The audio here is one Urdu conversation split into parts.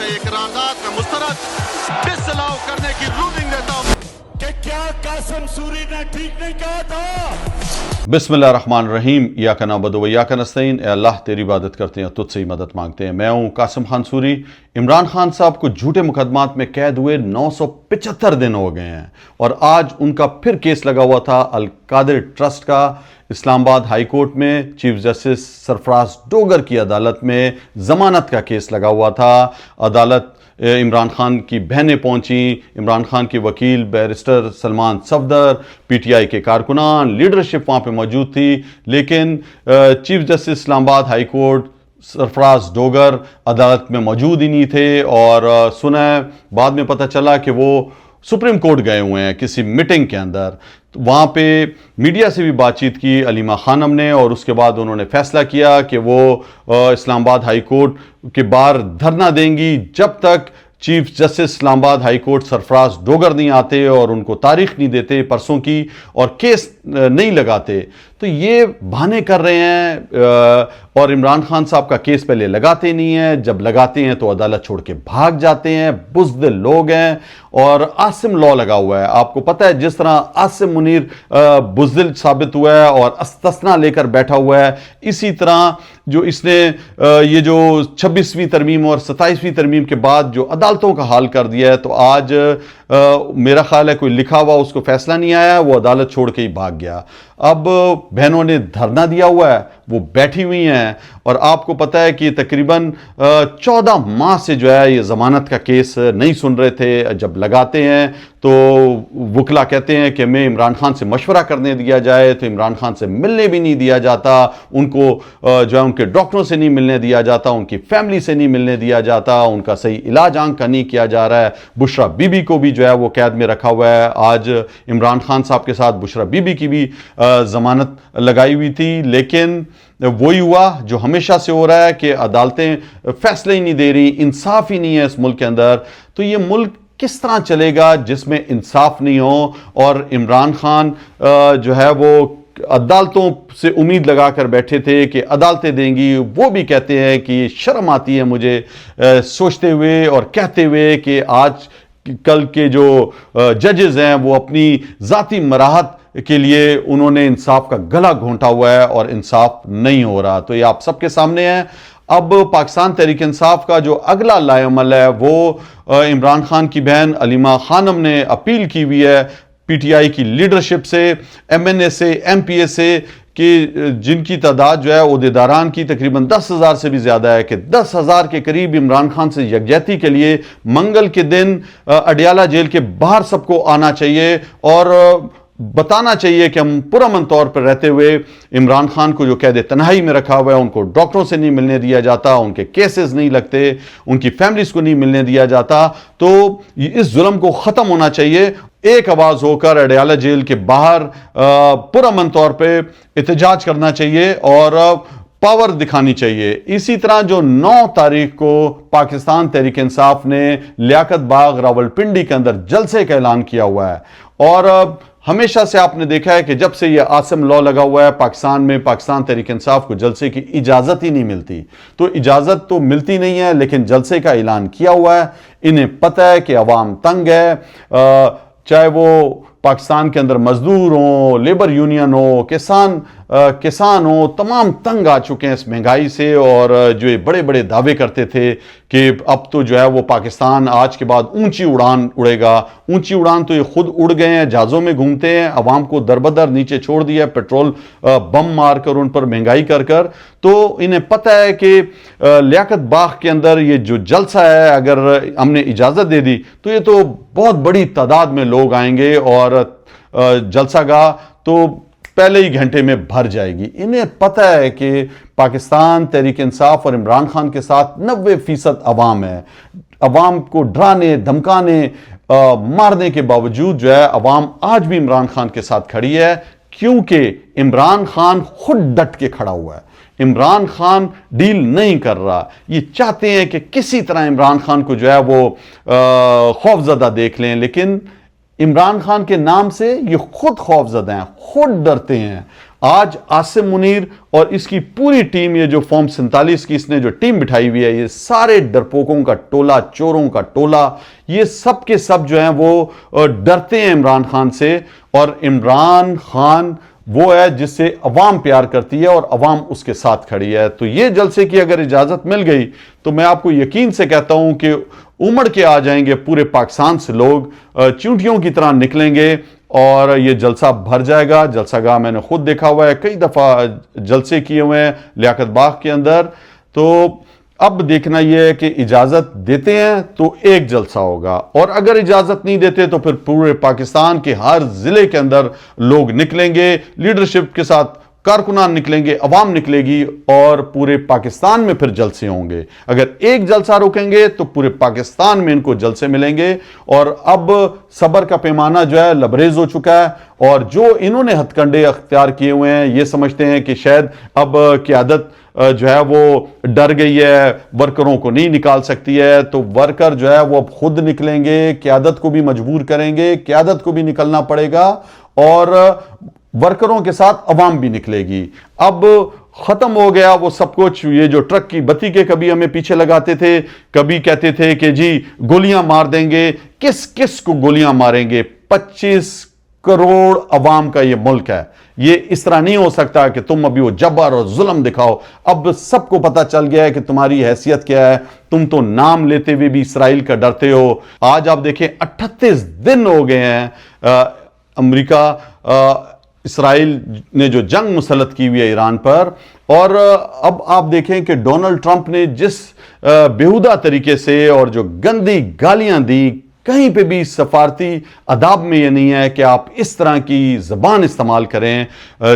کا یہ قرارداد میں مسترد ڈسلاؤ کرنے کی رولنگ دیتا ہوں کہ کیا قاسم سوری نے ٹھیک نہیں کہا تھا؟ بسم اللہ الرحمن الرحیم، ایاک نعبد و ایاک نستعین۔ اے اللہ تیری عبادت کرتے ہیں، تجھ سے ہی مدد مانگتے ہیں۔ میں ہوں قاسم خان سوری۔ عمران خان صاحب کو جھوٹے مقدمات میں قید ہوئے 975 دن ہو گئے ہیں، اور آج ان کا پھر کیس لگا ہوا تھا القادر ٹرسٹ کا اسلام آباد ہائی کورٹ میں۔ چیف جسٹس سرفراز ڈوگر کی عدالت میں ضمانت کا کیس لگا ہوا تھا۔ عدالت عمران خان کی بہنیں پہنچیں، عمران خان کے وکیل barrister Salman Safdar, P T I کے کارکنان، لیڈرشپ وہاں پہ موجود تھی، لیکن چیف جسٹس اسلام آباد ہائی کورٹ سرفراز ڈوگر عدالت میں موجود ہی نہیں تھے، اور سنا بعد میں پتہ چلا کہ وہ سپریم کورٹ گئے ہوئے ہیں کسی میٹنگ کے اندر۔ وہاں پہ میڈیا سے بھی بات چیت کی علیمہ خانم نے، اور اس کے بعد انہوں نے فیصلہ کیا کہ وہ اسلام آباد ہائی کورٹ کے باہر دھرنا دیں گی جب تک چیف جسٹس اسلام آباد ہائی کورٹ سرفراز ڈوگر نہیں آتے اور ان کو تاریخ نہیں دیتے پرسوں کی، اور کیس نہیں لگاتے۔ تو یہ بہانے کر رہے ہیں، اور عمران خان صاحب کا کیس پہلے لگاتے نہیں ہیں، جب لگاتے ہیں تو عدالت چھوڑ کے بھاگ جاتے ہیں۔ بزدل لوگ ہیں، اور عاصم لا لگا ہوا ہے۔ آپ کو پتہ ہے جس طرح عاصم منیر بزدل ثابت ہوا ہے اور استثنا لے کر بیٹھا ہوا ہے، اسی طرح جو اس نے یہ جو 26ویں ترمیم اور 27ویں ترمیم کے بعد جو عدالتوں کا حال کر دیا ہے، تو آج میرا خیال ہے کوئی لکھا ہوا اس کو فیصلہ نہیں آیا، وہ عدالت چھوڑ کے ہی بھاگ گیا۔ اب بہنوں نے دھرنا دیا ہوا ہے، وہ بیٹھی ہوئی ہیں، اور آپ کو پتہ ہے کہ تقریباً 14 ماہ سے جو ہے یہ ضمانت کا کیس نہیں سن رہے تھے۔ جب لگاتے ہیں تو وکلا کہتے ہیں کہ ہمیں عمران خان سے مشورہ کرنے دیا جائے، تو عمران خان سے ملنے بھی نہیں دیا جاتا، ان کو جو ہے ان کے ڈاکٹروں سے نہیں ملنے دیا جاتا، ان کی فیملی سے نہیں ملنے دیا جاتا، ان کا صحیح علاج آنکھ کا نہیں کیا جا رہا ہے۔ بشرا بی بی کو بھی جو ہے وہ قید میں رکھا ہوا ہے۔ آج عمران خان صاحب کے ساتھ بشرا بی بی کی بھی ضمانت لگائی ہوئی تھی، لیکن وہی ہوا جو ہمیشہ سے ہو رہا ہے کہ عدالتیں فیصلے ہی نہیں دے رہی، انصاف ہی نہیں ہے اس ملک کے اندر۔ تو یہ ملک کس طرح چلے گا جس میں انصاف نہیں ہو؟ اور عمران خان جو ہے وہ عدالتوں سے امید لگا کر بیٹھے تھے کہ عدالتیں دیں گی، وہ بھی کہتے ہیں کہ شرم آتی ہے مجھے سوچتے ہوئے اور کہتے ہوئے کہ آج کل کے جو ججز ہیں وہ اپنی ذاتی مراحت کے لیے انہوں نے انصاف کا گلا گھونٹا ہوا ہے، اور انصاف نہیں ہو رہا۔ تو یہ آپ سب کے سامنے ہے۔ اب پاکستان تحریک انصاف کا جو اگلا لائے عمل ہے وہ عمران خان کی بہن علیمہ خانم نے اپیل کی ہوئی ہے پی ٹی آئی کی لیڈرشپ سے، ایم این اے سے، ایم پی اے سے، کہ جن کی تعداد جو ہے عہدیداران کی تقریباً 10,000 سے بھی زیادہ ہے، کہ 10,000 کے قریب عمران خان سے یکجہتی کے لیے منگل کے دن اڈیالہ جیل کے باہر سب کو آنا چاہیے، اور بتانا چاہیے کہ ہم پرامن طور پر رہتے ہوئے عمران خان کو جو قید تنہائی میں رکھا ہوا ہے، ان کو ڈاکٹروں سے نہیں ملنے دیا جاتا، ان کے کیسز نہیں لگتے، ان کی فیملیز کو نہیں ملنے دیا جاتا، تو اس ظلم کو ختم ہونا چاہیے۔ ایک آواز ہو کر اڈیالہ جیل کے باہر پرامن طور پہ احتجاج کرنا چاہیے اور پاور دکھانی چاہیے۔ اسی طرح جو 9 تاریخ کو پاکستان تحریک انصاف نے لیاقت باغ راولپنڈی کے اندر جلسے کا اعلان کیا ہوا ہے، اور ہمیشہ سے آپ نے دیکھا ہے کہ جب سے یہ عاصم لا لگا ہوا ہے پاکستان میں، پاکستان تحریک انصاف کو جلسے کی اجازت ہی نہیں ملتی۔ تو اجازت تو ملتی نہیں ہے، لیکن جلسے کا اعلان کیا ہوا ہے۔ انہیں پتہ ہے کہ عوام تنگ ہے، چاہے وہ پاکستان کے اندر مزدور ہوں، لیبر یونین ہو، کسان ہوں، تمام تنگ آ چکے ہیں اس مہنگائی سے، اور جو یہ بڑے بڑے دعوے کرتے تھے کہ اب تو جو ہے وہ پاکستان آج کے بعد اونچی اڑان اڑے گا، اونچی اڑان تو یہ خود اڑ گئے ہیں، جہازوں میں گھومتے ہیں، عوام کو دربدر نیچے چھوڑ دیا، پیٹرول بم مار کر ان پر مہنگائی کر کر۔ تو انہیں پتہ ہے کہ لیاقت باغ کے اندر یہ جو جلسہ ہے اگر ہم نے اجازت دے دی تو یہ تو بہت بڑی تعداد میں لوگ آئیں گے، اور جلسہ گاہ تو پہلے ہی گھنٹے میں بھر جائے گی۔ انہیں پتہ ہے کہ پاکستان تحریک انصاف اور عمران خان کے ساتھ 90% عوام ہے۔ عوام کو ڈرانے، دھمکانے، مارنے کے باوجود جو ہے عوام آج بھی عمران خان کے ساتھ کھڑی ہے، کیونکہ عمران خان خود ڈٹ کے کھڑا ہوا ہے۔ عمران خان ڈیل نہیں کر رہا، یہ چاہتے ہیں کہ کسی طرح عمران خان کو جو ہے وہ خوفزدہ دیکھ لیں، لیکن عمران خان کے نام سے یہ خود خوف زدہ ہیں، خود ڈرتے ہیں۔ آج عاصم منیر اور اس کی پوری ٹیم، یہ جو فارم 47 کی اس نے جو ٹیم بٹھائی ہوئی ہے، یہ سارے ڈرپوکوں کا ٹولہ، چوروں کا ٹولہ، یہ سب کے سب جو ہیں وہ ڈرتے ہیں عمران خان سے. اور عمران خان وہ ہے جس سے عوام پیار کرتی ہے اور عوام اس کے ساتھ کھڑی ہے. تو یہ جلسے کی اگر اجازت مل گئی تو میں آپ کو یقین سے کہتا ہوں کہ امڑ کے آ جائیں گے پورے پاکستان سے لوگ، چونٹیوں کی طرح نکلیں گے اور یہ جلسہ بھر جائے گا. جلسہ گاہ میں نے خود دیکھا ہوا ہے، کئی دفعہ جلسے کیے ہوئے ہیں لیاقت باغ کے اندر. تو اب دیکھنا یہ ہے کہ اجازت دیتے ہیں تو ایک جلسہ ہوگا، اور اگر اجازت نہیں دیتے تو پھر پورے پاکستان کے ہر ضلع کے اندر لوگ نکلیں گے، لیڈرشپ کے ساتھ کارکنان نکلیں گے، عوام نکلے گی، اور پورے پاکستان میں پھر جلسے ہوں گے. اگر ایک جلسہ روکیں گے تو پورے پاکستان میں ان کو جلسے ملیں گے. اور اب صبر کا پیمانہ جو ہے لبریز ہو چکا ہے، اور جو انہوں نے ہتھ کنڈے اختیار کیے ہوئے ہیں، یہ سمجھتے ہیں کہ شاید اب قیادت جو ہے وہ ڈر گئی ہے، ورکروں کو نہیں نکال سکتی ہے، تو ورکر جو ہے وہ اب خود نکلیں گے، قیادت کو بھی مجبور کریں گے، قیادت کو بھی نکلنا پڑے گا، اور ورکروں کے ساتھ عوام بھی نکلے گی. اب ختم ہو گیا وہ سب کچھ. یہ جو ٹرک کی بتی کے کبھی ہمیں پیچھے لگاتے تھے، کبھی کہتے تھے کہ جی گولیاں مار دیں گے، کس کس کو گولیاں ماریں گے؟ 25 کروڑ عوام کا یہ ملک ہے. یہ اس طرح نہیں ہو سکتا کہ تم ابھی وہ جبر اور ظلم دکھاؤ. اب سب کو پتا چل گیا ہے کہ تمہاری حیثیت کیا ہے. تم تو نام لیتے ہوئے بھی اسرائیل کا ڈرتے ہو. آج آپ دیکھیں 38 دن ہو گئے ہیں امریکہ اسرائیل نے جو جنگ مسلط کی ہوئی ہے ایران پر، اور اب آپ دیکھیں کہ ڈونلڈ ٹرمپ نے جس بیہودہ طریقے سے اور جو گندی گالیاں دی، کہیں پہ بھی سفارتی آداب میں یہ نہیں ہے کہ آپ اس طرح کی زبان استعمال کریں.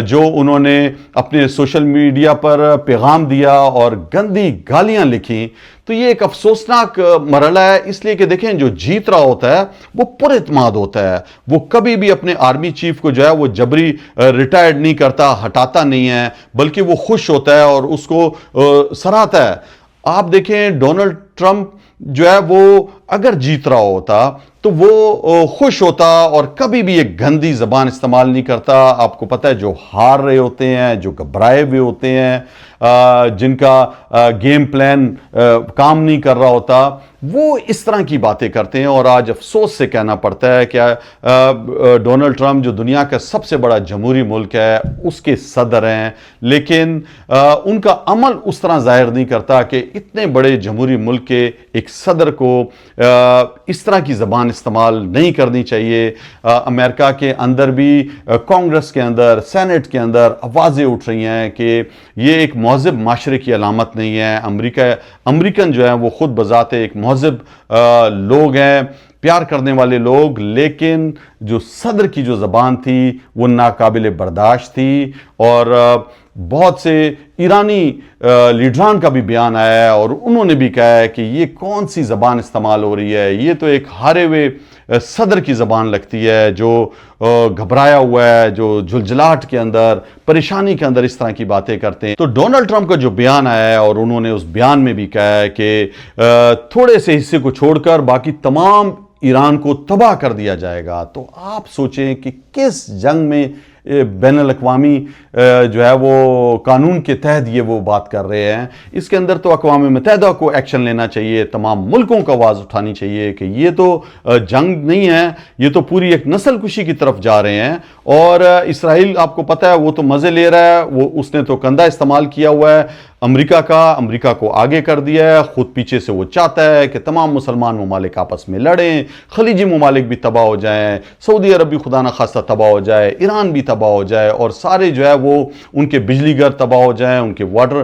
جو انہوں نے اپنے سوشل میڈیا پر پیغام دیا اور گندی گالیاں لکھیں، تو یہ ایک افسوسناک مرحلہ ہے. اس لیے کہ دیکھیں جو جیت رہا ہوتا ہے وہ پر اعتماد ہوتا ہے. وہ کبھی بھی اپنے آرمی چیف کو جو ہے وہ جبری ریٹائرڈ نہیں کرتا، ہٹاتا نہیں ہے، بلکہ وہ خوش ہوتا ہے اور اس کو سراہتا ہے. آپ دیکھیں ڈونلڈ ٹرمپ جو ہے وہ اگر جیت رہا ہوتا تو وہ خوش ہوتا اور کبھی بھی ایک گندی زبان استعمال نہیں کرتا. آپ کو پتہ ہے جو ہار رہے ہوتے ہیں، جو گھبرائے ہوئے ہوتے ہیں، جن کا گیم پلان کام نہیں کر رہا ہوتا، وہ اس طرح کی باتیں کرتے ہیں. اور آج افسوس سے کہنا پڑتا ہے کہ ڈونلڈ ٹرمپ جو دنیا کا سب سے بڑا جمہوری ملک ہے اس کے صدر ہیں، لیکن ان کا عمل اس طرح ظاہر نہیں کرتا کہ اتنے بڑے جمہوری ملک کے ایک صدر کو اس طرح کی زبان استعمال نہیں کرنی چاہیے. امریکہ کے اندر بھی کانگریس کے اندر، سینٹ کے اندر آوازیں اٹھ رہی ہیں کہ یہ ایک مہذب معاشرے کی علامت نہیں ہے. امریکن جو ہیں وہ خود بذات ایک مہذب لوگ ہیں، پیار کرنے والے لوگ، لیکن جو صدر کی جو زبان تھی وہ ناقابل برداشت تھی. اور بہت سے ایرانی لیڈران کا بھی بیان آیا ہے اور انہوں نے بھی کہا ہے کہ یہ کون سی زبان استعمال ہو رہی ہے، یہ تو ایک ہارے ہوئے صدر کی زبان لگتی ہے جو گھبرایا ہوا ہے، جو جھلجھلاہٹ کے اندر، پریشانی کے اندر اس طرح کی باتیں کرتے ہیں. تو ڈونلڈ ٹرمپ کا جو بیان آیا ہے، اور انہوں نے اس بیان میں بھی کہا ہے کہ تھوڑے سے حصے کو چھوڑ کر باقی تمام ایران کو تباہ کر دیا جائے گا. تو آپ سوچیں کہ کس جنگ میں بین الاقوامی جو ہے وہ قانون کے تحت یہ وہ بات کر رہے ہیں. اس کے اندر تو اقوام متحدہ کو ایکشن لینا چاہیے، تمام ملکوں کو آواز اٹھانی چاہیے کہ یہ تو جنگ نہیں ہے، یہ تو پوری ایک نسل کشی کی طرف جا رہے ہیں. اور اسرائیل آپ کو پتہ ہے وہ تو مزے لے رہا ہے، وہ اس نے تو کندھا استعمال کیا ہوا ہے امریکہ کو آگے کر دیا ہے. خود پیچھے سے وہ چاہتا ہے کہ تمام مسلمان ممالک آپس میں لڑیں، خلیجی ممالک بھی تباہ ہو جائیں، سعودی عرب بھی خدا نخواستہ تباہ ہو جائے، ایران بھی تباہ ہو جائے، اور سارے جو ہے وہ ان کے بجلی گھر تباہ ہو جائیں، ان کے واٹر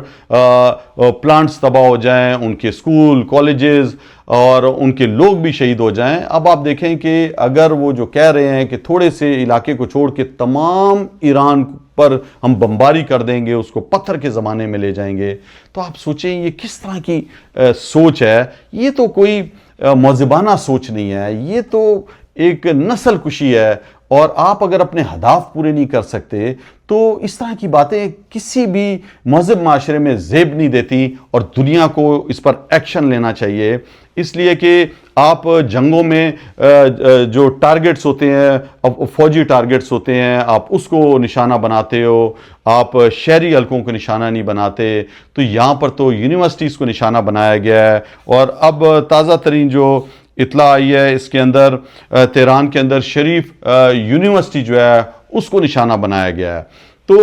پلانٹس تباہ ہو جائیں، ان کے اسکول کالجز اور ان کے لوگ بھی شہید ہو جائیں. اب آپ دیکھیں کہ اگر وہ جو کہہ رہے ہیں کہ تھوڑے سے علاقے کو چھوڑ کے تمام ایران پر ہم بمباری کر دیں گے، اس کو پتھر کے زمانے میں لے جائیں گے، تو آپ سوچیں یہ کس طرح کی سوچ ہے. یہ تو کوئی مہذبانہ سوچ نہیں ہے، یہ تو ایک نسل کشی ہے. اور آپ اگر اپنے ہدف پورے نہیں کر سکتے تو اس طرح کی باتیں کسی بھی مہذب معاشرے میں زیب نہیں دیتی اور دنیا کو اس پر ایکشن لینا چاہیے. اس لیے کہ آپ جنگوں میں جو ٹارگٹس ہوتے ہیں فوجی ٹارگٹس ہوتے ہیں آپ اس کو نشانہ بناتے ہو, آپ شہری حلقوں کو نشانہ نہیں بناتے. تو یہاں پر تو یونیورسٹیز کو نشانہ بنایا گیا ہے, اور اب تازہ ترین جو اطلاع آئی ہے اس کے اندر تہران کے اندر شریف یونیورسٹی جو ہے اس کو نشانہ بنایا گیا ہے. تو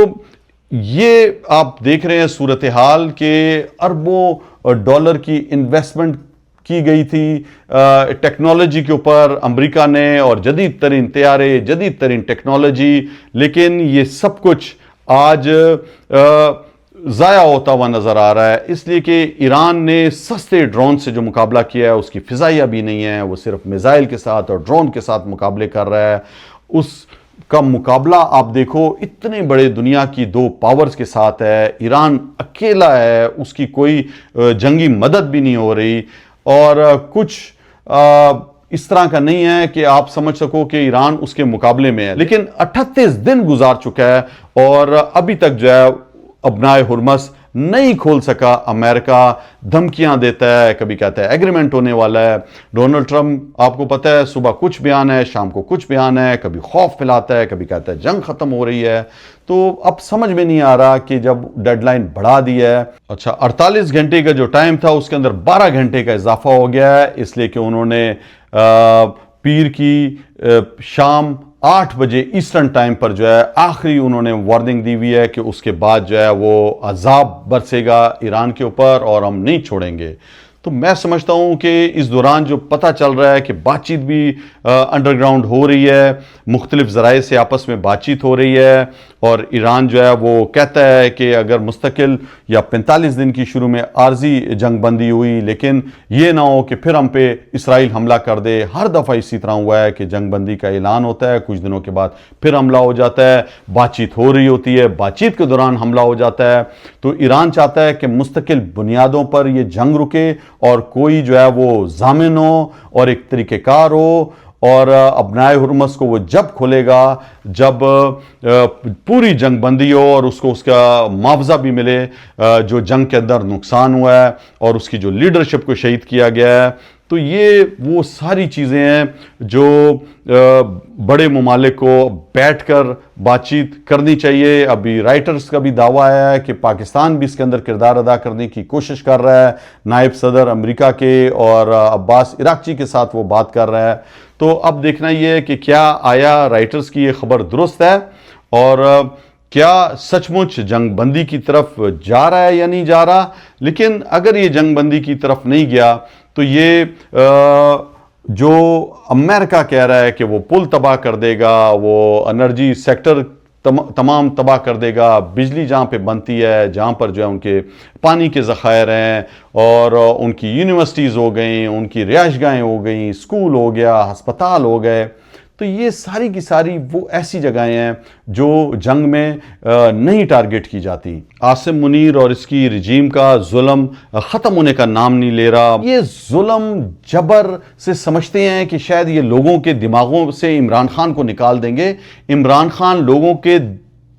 یہ آپ دیکھ رہے ہیں صورتحال کہ اربوں ڈالر کی انویسٹمنٹ کی گئی تھی ٹیکنالوجی کے اوپر امریکہ نے, اور جدید ترین طیارے, جدید ترین ٹیکنالوجی, لیکن یہ سب کچھ آج ضائع ہوتا ہوا نظر آ رہا ہے. اس لیے کہ ایران نے سستے ڈرون سے جو مقابلہ کیا ہے اس کی فضائیہ بھی نہیں ہے, وہ صرف میزائل کے ساتھ اور ڈرون کے ساتھ مقابلے کر رہا ہے. اس کا مقابلہ آپ دیکھو اتنے بڑے دنیا کی دو پاورز کے ساتھ ہے, ایران اکیلا ہے, اس کی کوئی جنگی مدد بھی نہیں ہو رہی, اور کچھ اس طرح کا نہیں ہے کہ آپ سمجھ سکو کہ ایران اس کے مقابلے میں ہے. لیکن 38 دن گزار چکا ہے اور ابھی تک جو ہے ابنائے ہرمس نہیں کھول سکا. امریکہ دھمکیاں دیتا ہے, کبھی کہتا ہے ایگریمنٹ ہونے والا ہے. ڈونلڈ ٹرمپ آپ کو پتہ ہے صبح کچھ بیان ہے, شام کو کچھ بیان ہے, کبھی خوف پھیلاتا ہے, کبھی کہتا ہے جنگ ختم ہو رہی ہے. تو اب سمجھ میں نہیں آ رہا کہ جب ڈیڈ لائن بڑھا دی ہے, اچھا 48 گھنٹے کا جو ٹائم تھا اس کے اندر 12 گھنٹے کا اضافہ ہو گیا ہے, اس لیے کہ انہوں نے پیر کی شام 8 بجے ایسٹرن ٹائم پر جو ہے آخری انہوں نے وارننگ دی ہوئی ہے کہ اس کے بعد جو ہے وہ عذاب برسے گا ایران کے اوپر اور ہم نہیں چھوڑیں گے. تو میں سمجھتا ہوں کہ اس دوران جو پتہ چل رہا ہے کہ بات چیت بھی انڈر گراؤنڈ ہو رہی ہے, مختلف ذرائع سے آپس میں بات چیت ہو رہی ہے, اور ایران جو ہے وہ کہتا ہے کہ اگر مستقل یا 45 دن کی شروع میں عارضی جنگ بندی ہوئی, لیکن یہ نہ ہو کہ پھر ہم پہ اسرائیل حملہ کر دے. ہر دفعہ اسی طرح ہوا ہے کہ جنگ بندی کا اعلان ہوتا ہے, کچھ دنوں کے بعد پھر حملہ ہو جاتا ہے, بات چیت ہو رہی ہوتی ہے, بات چیت کے دوران حملہ ہو جاتا ہے. تو ایران چاہتا ہے کہ مستقل بنیادوں پر یہ جنگ رکے اور کوئی جو ہے وہ ضامن ہو اور ایک طریقہ کار ہو, اور ابنائے ہرمس کو وہ جب کھولے گا جب پوری جنگ بندی ہو اور اس کو اس کا معاوضہ بھی ملے جو جنگ کے اندر نقصان ہوا ہے اور اس کی جو لیڈرشپ کو شہید کیا گیا ہے. تو یہ وہ ساری چیزیں ہیں جو بڑے ممالک کو بیٹھ کر بات چیت کرنی چاہیے. ابھی رائٹرز کا بھی دعویٰ ہے کہ پاکستان بھی اس کے اندر کردار ادا کرنے کی کوشش کر رہا ہے, نائب صدر امریکہ کے اور عباس عراقچی کے ساتھ وہ بات کر رہا ہے. تو اب دیکھنا یہ ہے کہ کیا آیا رائٹرز کی یہ خبر درست ہے اور کیا سچ مچ جنگ بندی کی طرف جا رہا ہے یا نہیں جا رہا. لیکن اگر یہ جنگ بندی کی طرف نہیں گیا تو یہ جو امریکہ کہہ رہا ہے کہ وہ پل تباہ کر دے گا, وہ انرجی سیکٹر تمام تباہ کر دے گا, بجلی جہاں پہ بنتی ہے, جہاں پر جو ہے ان کے پانی کے ذخائر ہیں, اور ان کی یونیورسٹیز ہو گئیں, ان کی رہائش گاہیں ہو گئیں, اسکول ہو گیا, ہسپتال ہو گئے. تو یہ ساری کی ساری وہ ایسی جگہیں ہیں جو جنگ میں نہیں ٹارگٹ کی جاتی. عاصم منیر اور اس کی رجیم کا ظلم ختم ہونے کا نام نہیں لے رہا. یہ ظلم جبر سے سمجھتے ہیں کہ شاید یہ لوگوں کے دماغوں سے عمران خان کو نکال دیں گے. عمران خان لوگوں کے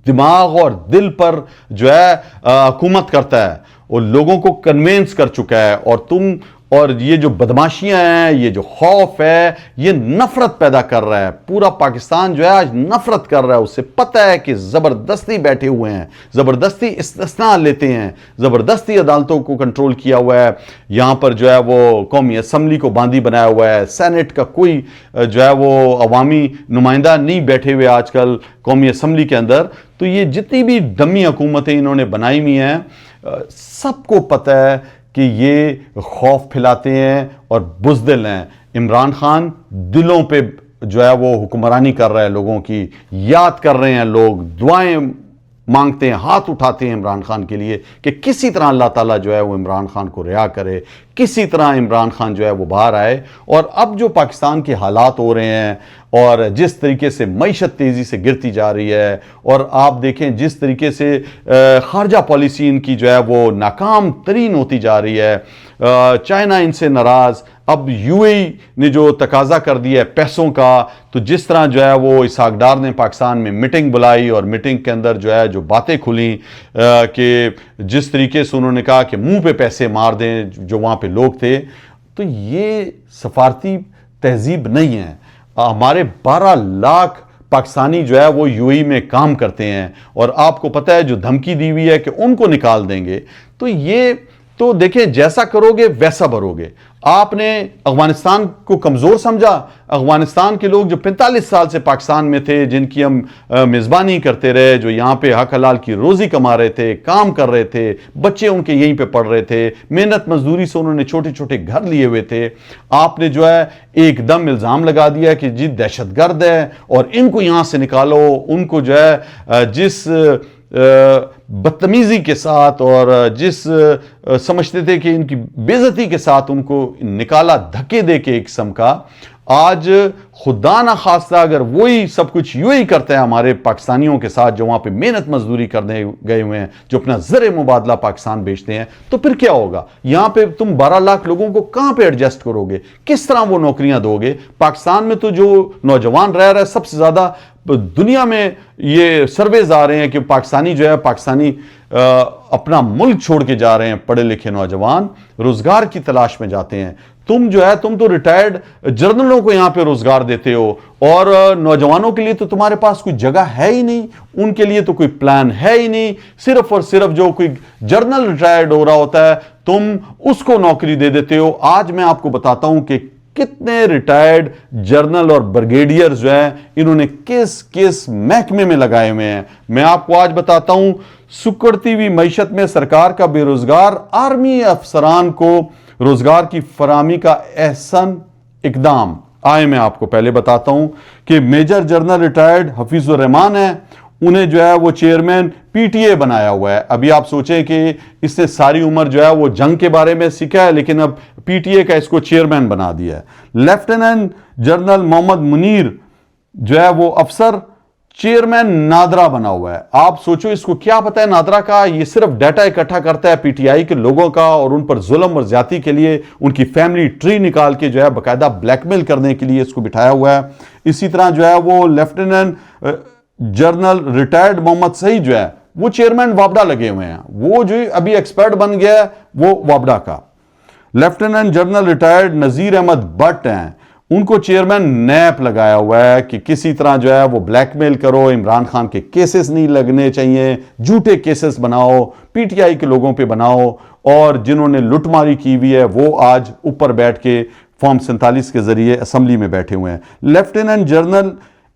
دماغ اور دل پر جو ہے حکومت کرتا ہے, اور لوگوں کو کنوینس کر چکا ہے. اور یہ جو بدماشیاں ہیں, یہ جو خوف ہے, یہ نفرت پیدا کر رہا ہے. پورا پاکستان جو ہے آج نفرت کر رہا ہے. اسے پتہ ہے کہ زبردستی بیٹھے ہوئے ہیں, زبردستی استثناء لیتے ہیں, زبردستی عدالتوں کو کنٹرول کیا ہوا ہے. یہاں پر جو ہے وہ قومی اسمبلی کو باندھی بنایا ہوا ہے. سینٹ کا کوئی جو ہے وہ عوامی نمائندہ نہیں بیٹھے ہوئے آج کل قومی اسمبلی کے اندر. تو یہ جتنی بھی ڈمی حکومتیں انہوں نے بنائی ہوئی ہیں, سب کو پتہ ہے کہ یہ خوف پھیلاتے ہیں اور بزدل ہیں. عمران خان دلوں پہ جو ہے وہ حکمرانی کر رہا ہے, لوگوں کی یاد کر رہے ہیں, لوگ دعائیں مانگتے ہیں, ہاتھ اٹھاتے ہیں عمران خان کے لیے کہ کسی طرح اللہ تعالیٰ جو ہے وہ عمران خان کو رہا کرے, کسی طرح عمران خان جو ہے وہ باہر آئے. اور اب جو پاکستان کے حالات ہو رہے ہیں اور جس طریقے سے معیشت تیزی سے گرتی جا رہی ہے, اور آپ دیکھیں جس طریقے سے خارجہ پالیسی ان کی جو ہے وہ ناکام ترین ہوتی جا رہی ہے, چائنا ان سے ناراض, اب یو اے ای نے جو تقاضا کر دیا ہے پیسوں کا، تو جس طرح جو ہے وہ اسحاق ڈار نے پاکستان میں میٹنگ بلائی اور میٹنگ کے اندر جو ہے جو باتیں کھلیں کہ جس طریقے سے انہوں نے کہا کہ منہ پہ پیسے مار دیں جو وہاں پہ لوگ تھے، تو یہ سفارتی تہذیب نہیں ہے. ہمارے 12 لاکھ پاکستانی جو ہے وہ یو اے ای میں کام کرتے ہیں، اور آپ کو پتہ ہے جو دھمکی دی ہوئی ہے کہ ان کو نکال دیں گے. تو یہ تو دیکھیں جیسا کرو گے ویسا بھرو گے. آپ نے افغانستان کو کمزور سمجھا؟ افغانستان کے لوگ جو 45 سال سے پاکستان میں تھے، جن کی ہم میزبانی کرتے رہے، جو یہاں پہ حق حلال کی روزی کما رہے تھے، کام کر رہے تھے، بچے ان کے یہیں پہ پڑھ رہے تھے، محنت مزدوری سے انہوں نے چھوٹے چھوٹے گھر لیے ہوئے تھے، آپ نے جو ہے ایک دم الزام لگا دیا کہ جی دہشت گرد ہے اور ان کو یہاں سے نکالو. ان کو جو ہے جس بدتمیزی کے ساتھ اور جس سمجھتے تھے کہ ان کی بے عزتی کے ساتھ ان کو نکالا دھکے دے کے ایک قسم کا. آج خدا نہ خواستہ اگر وہی سب کچھ یوں ہی کرتا ہے ہمارے پاکستانیوں کے ساتھ جو وہاں پہ محنت مزدوری کرنے گئے ہوئے ہیں، جو اپنا زر مبادلہ پاکستان بیچتے ہیں، تو پھر کیا ہوگا؟ یہاں پہ تم 12 لاکھ لوگوں کو کہاں پہ ایڈجسٹ کرو گے؟ کس طرح وہ نوکریاں دو گے؟ پاکستان میں تو جو نوجوان رہ رہا ہے سب سے زیادہ دنیا میں یہ سرویز آ رہے ہیں کہ پاکستانی جو ہے پاکستانی اپنا ملک چھوڑ کے جا رہے ہیں، پڑھے لکھے نوجوان روزگار کی تلاش میں جاتے ہیں. تم جو ہے تم تو ریٹائرڈ جرنلوں کو یہاں پہ روزگار دیتے ہو، اور نوجوانوں کے لیے تو تمہارے پاس کوئی جگہ ہے ہی نہیں، ان کے لیے تو کوئی پلان ہے ہی نہیں. صرف اور صرف جو کوئی جرنل ریٹائرڈ ہو رہا ہوتا ہے تم اس کو نوکری دے دیتے ہو. آج میں آپ کو بتاتا ہوں کہ کتنے ریٹائرڈ جرنل اور برگیڈیئر جو ہیں انہوں نے کس کس محکمے میں لگائے ہوئے ہیں. میں آپ کو آج بتاتا ہوں. سکڑتی ہوئی معیشت میں سرکار کا بے روزگار آرمی افسران کو روزگار کی فراہمی کا احسن اقدام. آئے میں آپ کو پہلے بتاتا ہوں کہ میجر جنرل ریٹائرڈ حفیظ الرحمان ہیں، انہیں جو ہے وہ چیئرمین پی ٹی اے بنایا ہوا ہے. ابھی آپ سوچیں کہ اس نے ساری عمر جو ہے وہ جنگ کے بارے میں سیکھا ہے، لیکن اب پی ٹی اے کا اس کو چیئرمین بنا دیا ہے. لیفٹیننٹ جنرل محمد منیر جو ہے وہ افسر چیئرمین نادرا بنا ہوا ہے. آپ سوچو اس کو کیا پتہ ہے نادرا کا؟ یہ صرف ڈیٹا اکٹھا کرتا ہے پی ٹی آئی کے لوگوں کا، اور ان پر ظلم اور زیادتی کے لیے ان کی فیملی ٹری نکال کے جو ہے باقاعدہ بلیک میل کرنے کے لیے اس کو بٹھایا ہوا ہے. اسی طرح جو ہے وہ لیفٹیننٹ جنرل ریٹائرڈ محمد سعید جو ہے وہ چیئرمین وابڈا لگے ہوئے ہیں. وہ جو ابھی ایکسپرٹ بن گیا ہے وہ وابڈا کا. Lieutenant general retired Nazir Ahmed Butt ہیں، ان کو چیئرمین نیپ لگایا ہوا ہے کہ کسی طرح جو ہے وہ بلیک میل کرو، عمران خان کے کیسز نہیں لگنے چاہیے، جھوٹے کیسز بناؤ، پی ٹی آئی کے لوگوں پہ بناؤ، اور جنہوں نے لٹ ماری کی ہوئی ہے وہ آج اوپر بیٹھ کے فارم 47 کے ذریعے اسمبلی میں بیٹھے ہوئے ہیں. لیفٹیننٹ جنرل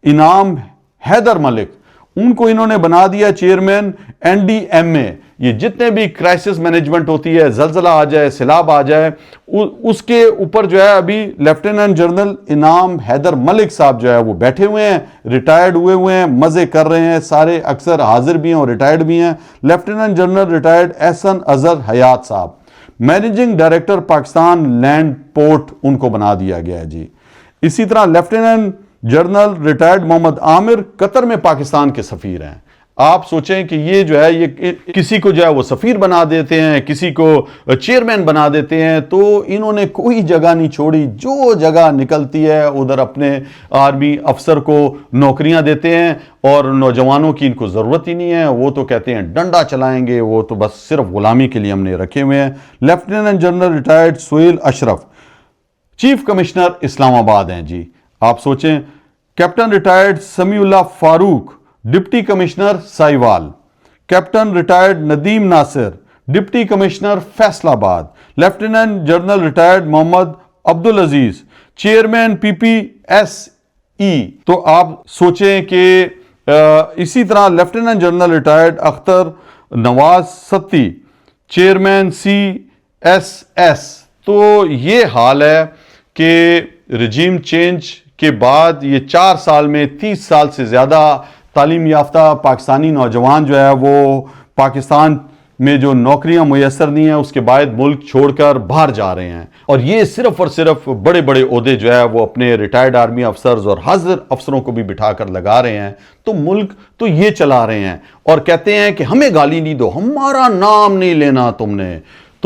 انعام حیدر ملک، ان کو انہوں نے بنا دیا چیئرمین این ڈی ایم اے. یہ جتنے بھی کرائسس مینجمنٹ ہوتی ہے، زلزلہ آ جائے، سیلاب آ جائے، اس کے اوپر جو ہے ابھی لیفٹیننٹ جنرل انعام حیدر ملک صاحب جو ہے وہ بیٹھے ہوئے ہیں، ریٹائرڈ ہوئے ہیں، مزے کر رہے ہیں. سارے اکثر حاضر بھی ہیں اور ریٹائرڈ بھی ہیں. Lieutenant general retired Ahsan Azhar Hayat Sahib managing director Pakistan land port, ان کو بنا دیا گیا ہے جی. اسی طرح lieutenant general retired Muhammad Amir Qatar میں پاکستان کے سفیر ہیں. آپ سوچیں کہ یہ جو ہے یہ کسی کو جو ہے وہ سفیر بنا دیتے ہیں، کسی کو چیئرمین بنا دیتے ہیں، تو انہوں نے کوئی جگہ نہیں چھوڑی. جو جگہ نکلتی ہے ادھر اپنے آرمی افسر کو نوکریاں دیتے ہیں، اور نوجوانوں کی ان کو ضرورت ہی نہیں ہے. وہ تو کہتے ہیں ڈنڈا چلائیں گے، وہ تو بس صرف غلامی کے لیے ہم نے رکھے ہوئے ہیں. Lieutenant general retired Sohail Ashraf chief commissioner Islamabad ہیں جی. آپ سوچیں. Captain retired Sami Ullah Farooq deputy commissioner Sahiwal. Captain retired Nadeem Nasir deputy commissioner Faisalabad. Lieutenant general retired Muhammad Abdulaziz chairman P P S C. تو آپ سوچیں کہ اسی طرح lieutenant general retired Akhtar Nawaz Satti chairman C S S. تو یہ حال ہے کہ رجیم چینج کے بعد یہ 4 سال میں 30 سال سے زیادہ تعلیم یافتہ پاکستانی نوجوان جو ہے وہ پاکستان میں جو نوکریاں میسر نہیں ہیں اس کے بعد ملک چھوڑ کر باہر جا رہے ہیں. اور یہ صرف اور صرف بڑے بڑے عہدے جو ہے وہ اپنے ریٹائرڈ آرمی افسرز اور حاضر افسروں کو بھی بٹھا کر لگا رہے ہیں. تو ملک تو یہ چلا رہے ہیں اور کہتے ہیں کہ ہمیں گالی نہیں دو، ہمارا نام نہیں لینا تم نے.